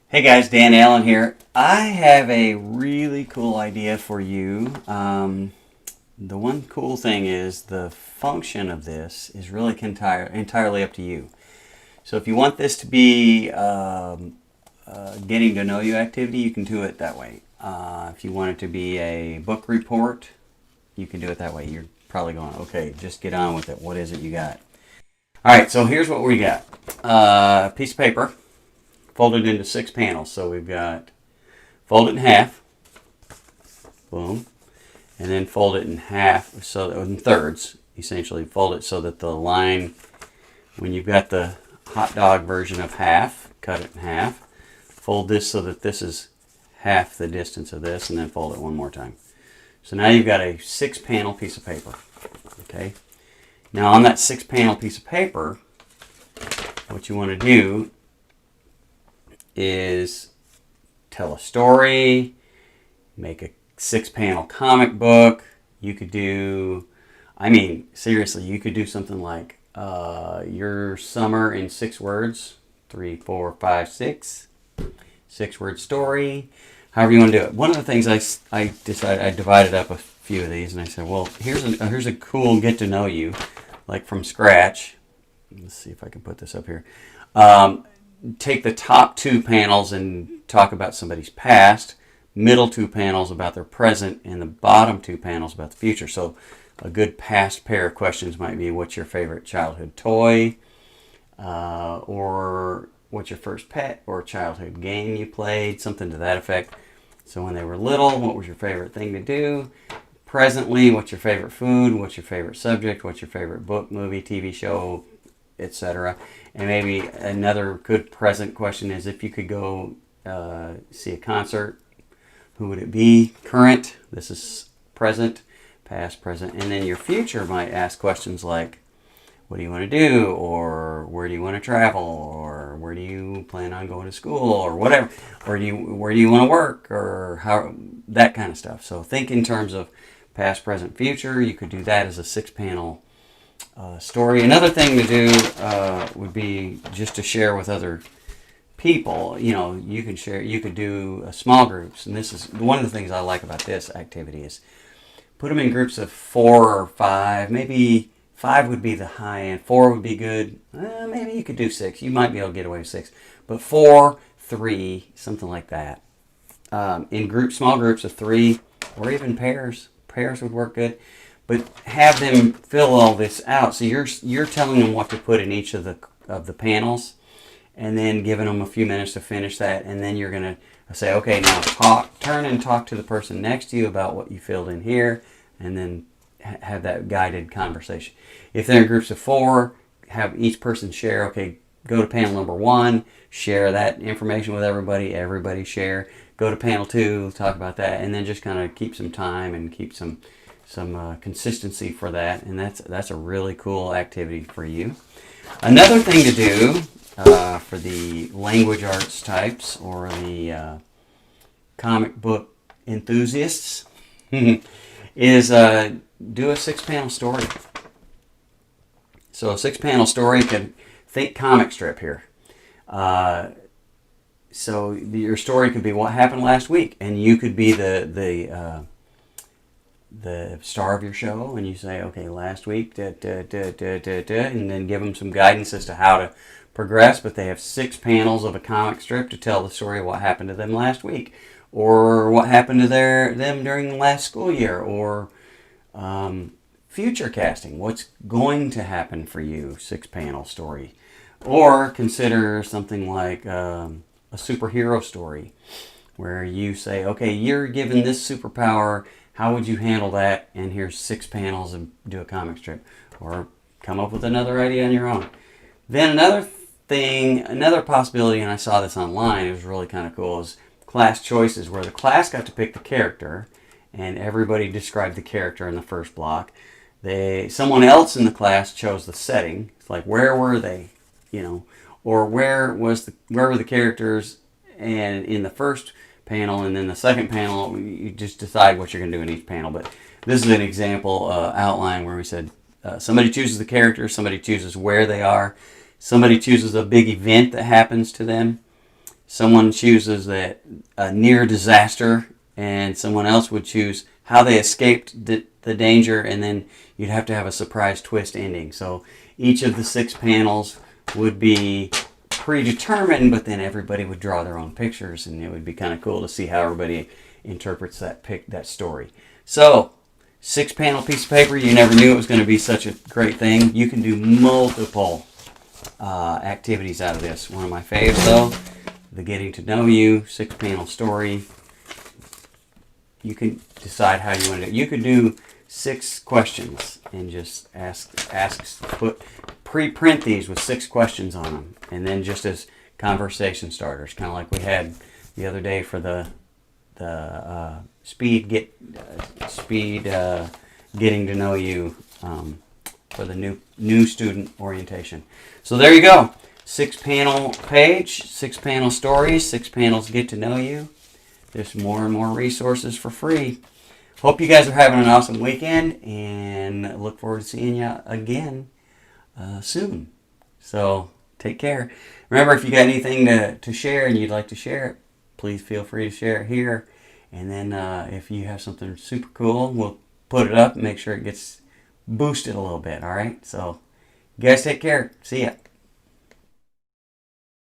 Hey guys, Dan Allen here. I have a really cool idea for you. The one cool thing is the function of this is really entirely up to you. So if you want this to be getting to know you activity, you can do it that way. If you want it to be a book report, you can do it that way. You're probably going, okay, just get on with it. What is it you got? All right, so here's what we got. A piece of paper folded into 6 panels. So we've got fold it in half, boom, and then fold it in half, so in thirds, essentially. Fold it so that the line, when you've got the hot dog version of half, cut it in half, fold this so that this is half the distance of this, and then fold it one more time. So now you've got a 6-panel piece of paper, okay? Now on that 6-panel piece of paper, what you want to do is tell a story, make a 6-panel comic book. You could do, seriously, you could do something like your summer in 6 words, 3, 4, 5, 6, 6-word story, however you want to do it. One of the things I decided, I divided up a few of these, and I said, well, here's a cool get to know you, like from scratch. Let's see if I can put this up here. Take the top 2 panels and talk about somebody's past, middle 2 panels about their present, and the bottom 2 panels about the future. So a good past pair of questions might be, what's your favorite childhood toy? Or what's your first pet or childhood game you played? Something to that effect. So when they were little, what was your favorite thing to do? Presently, what's your favorite food? What's your favorite subject? What's your favorite book, movie, TV show, etc.? And maybe another good present question is, if you could go see a concert, who would it be? Current, this is present, past, present. And then your future might ask questions like, what do you want to do? Or where do you want to travel? Or where do you plan on going to school? Or whatever. Where do you want to work? Or how, that kind of stuff. So think in terms of past, present, future. You could do that as a 6-panel story. Another thing to do would be just to share with other people. You know, you could do small groups, and this is one of the things I like about this activity is put them in groups of 4 or 5. Maybe 5 would be the high end, 4 would be good. Maybe you could do 6. You might be able to get away with 6, but 4, 3, something like that. In small groups of 3, or even pairs. Pairs would work good. But have them fill all this out. So you're telling them what to put in each of the panels, and then giving them a few minutes to finish that, and then you're gonna say, okay, now turn and talk to the person next to you about what you filled in here, and then have that guided conversation. If they're in groups of 4, have each person share. Okay, go to panel number 1, share that information with everybody. Everybody share. Go to panel 2, talk about that, and then just kind of keep some time and keep some consistency for that, and that's a really cool activity for you. Another thing to do for the language arts types or the comic book enthusiasts is do a 6-panel story. So a 6-panel story can think comic strip here. So your story could be what happened last week, and you could be the star of your show, and you say, okay, last week, and then give them some guidance as to how to progress. But they have 6 panels of a comic strip to tell the story of what happened to them last week, or what happened to them during the last school year, or future casting, what's going to happen for you, 6-panel story. Or consider something like a superhero story, where you say, okay, you're given this superpower, how would you handle that? And here's 6 panels and do a comic strip. Or come up with another idea on your own. Then another possibility, and I saw this online, it was really kind of cool, is class choices, where the class got to pick the character, and everybody described the character in the first block. Someone else in the class chose the setting. It's like, where were they? Or where were the characters, and in the first panel, and then the second panel, you just decide what you're going to do in each panel. But this is an example outline where we said somebody chooses the character, somebody chooses where they are, somebody chooses a big event that happens to them, Someone chooses that a near disaster, and someone else would choose how they escaped the danger, and then you'd have to have a surprise twist ending. So each of the 6 panels would be predetermined, but then everybody would draw their own pictures, and it would be kind of cool to see how everybody interprets that story. So 6-panel piece of paper. You never knew it was going to be such a great thing. You can do multiple activities out of this. One of my faves, though, the Getting to Know You 6-panel story. You can decide how you want to do it. You could do 6 questions and just pre-print these with 6 questions on them, and then just as conversation starters, kind of like we had the other day for the Getting to Know You for the new student orientation. So there you go. 6-panel page, 6-panel stories, 6 panels Get to Know You. There's more and more resources for free. Hope you guys are having an awesome weekend, and look forward to seeing you again soon. So take care. Remember, if you got anything to share and you'd like to share it, please feel free to share it here. And then if you have something super cool, we'll put it up and make sure it gets boosted a little bit. All right? So you guys take care. See ya.